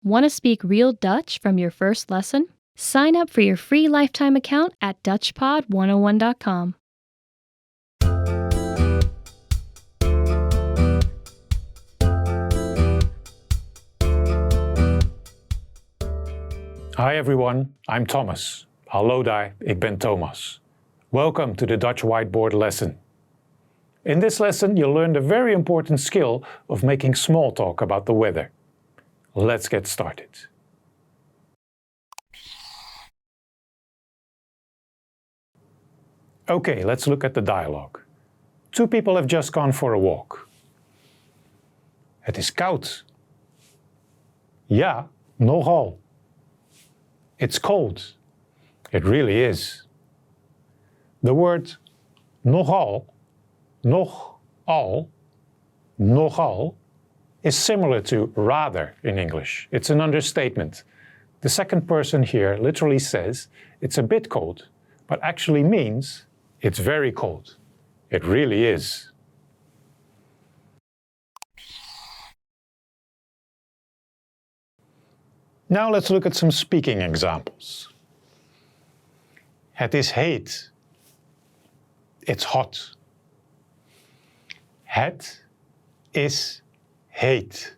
Want to speak real Dutch from your first lesson? Sign up for your free lifetime account at DutchPod101.com. Hi everyone, I'm Thomas. Hallo daar, ik ben Thomas. Welcome to the Dutch Whiteboard lesson. In this lesson, you'll learn the very important skill of making small talk about the weather. Let's get started. Okay, let's look at the dialogue. Two people have just gone for a walk. Het is koud. Ja, nogal. It's cold. It really is. The word nogal, nogal, is similar to rather in English. It's an understatement. The second person here literally says it's a bit cold, but actually means it's very cold. It really is. Now let's look at some speaking examples. Het is heet. It's hot. Het is heet.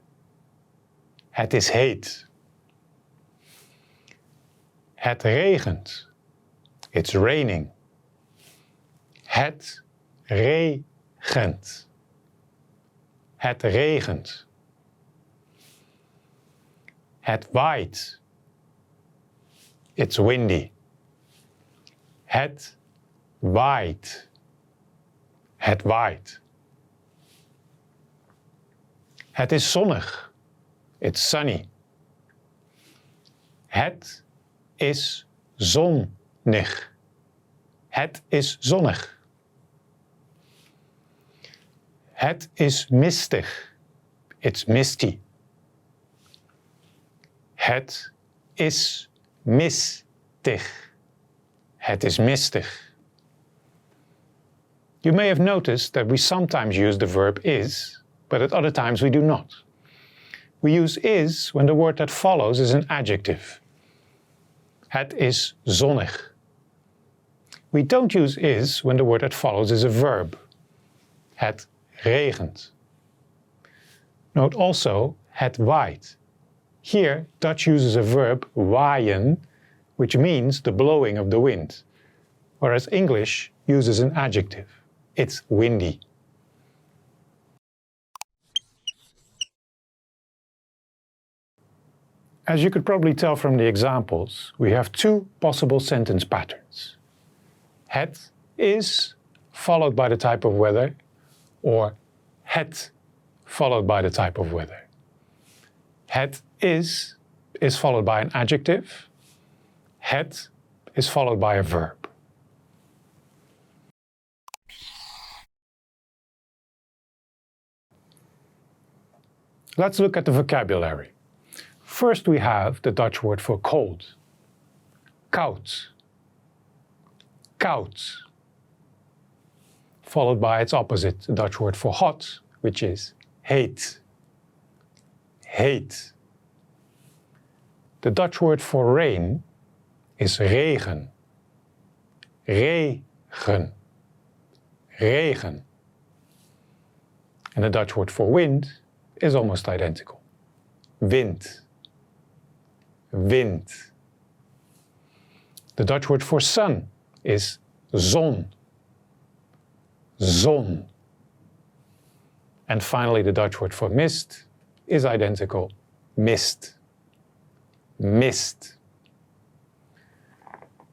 Het is heet. Het regent. It's raining. Het regent. Het regent. Het waait. It's windy. Het waait. Het waait. Het is zonnig. It's sunny. Het is zonnig. Het is zonnig. Het is mistig. It's misty. Het is mistig. Het is mistig. You may have noticed that we sometimes use the verb is, but at other times we do not. We use is when the word that follows is an adjective. Het is zonnig. We don't use is when the word that follows is a verb. Het regent. Note also het waait. Here, Dutch uses a verb, waaien, which means the blowing of the wind, whereas English uses an adjective. It's windy. As you could probably tell from the examples, we have two possible sentence patterns. Het is followed by the type of weather, or het followed by the type of weather. Het is followed by an adjective. Het is followed by a verb. Let's look at the vocabulary. First we have the Dutch word for cold. Koud. Koud. Followed by its opposite, the Dutch word for hot, which is heet. Heet. The Dutch word for rain is regen. Regen. Regen. And the Dutch word for wind is almost identical. Wind. Wind. The Dutch word for sun is zon. Zon. And finally, the Dutch word for mist is identical. Mist. Mist.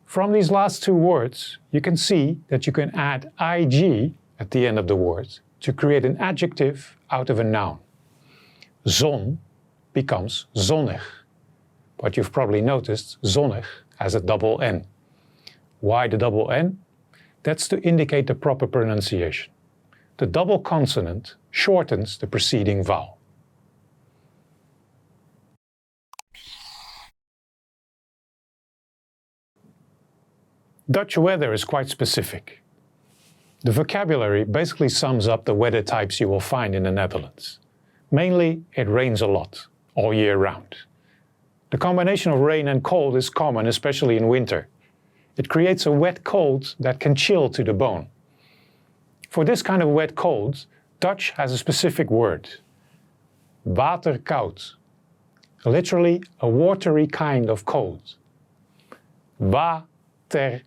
From these last two words, you can see that you can add ig at the end of the word to create an adjective out of a noun. Zon becomes zonnig. But you've probably noticed zonnig has a double N. Why the double N? That's to indicate the proper pronunciation. The double consonant shortens the preceding vowel. Dutch weather is quite specific. The vocabulary basically sums up the weather types you will find in the Netherlands. Mainly, it rains a lot, all year round. The combination of rain and cold is common, especially in winter. It creates a wet cold that can chill to the bone. For this kind of wet cold, Dutch has a specific word. Waterkoud. Literally a watery kind of cold. Waterkoud.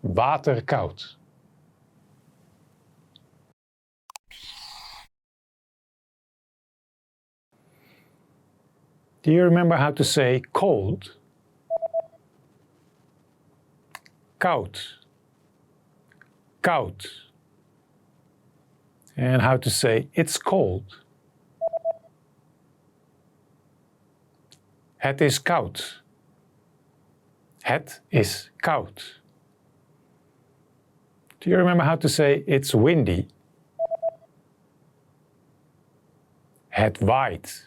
Waterkoud. Do you remember how to say cold? Koud. Koud. And how to say it's cold? Het is koud. Het is koud. Do you remember how to say it's windy? Het waait.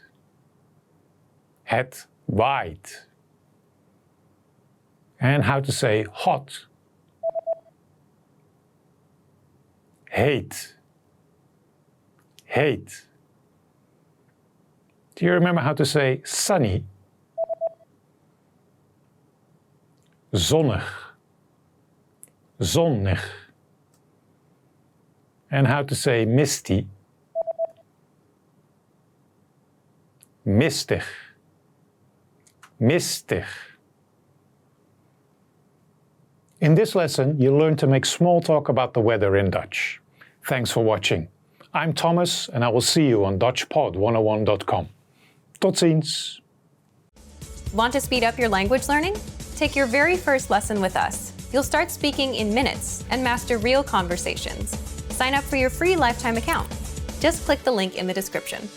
Het waait. And how to say hot? Heet. Heet. Do you remember how to say sunny? Zonnig. Zonnig. And how to say misty? Mistig. Mistig. In this lesson, you learn to make small talk about the weather in Dutch. Thanks for watching. I'm Thomas and I will see you on DutchPod101.com. Tot ziens! Want to speed up your language learning? Take your very first lesson with us. You'll start speaking in minutes and master real conversations. Sign up for your free lifetime account. Just click the link in the description.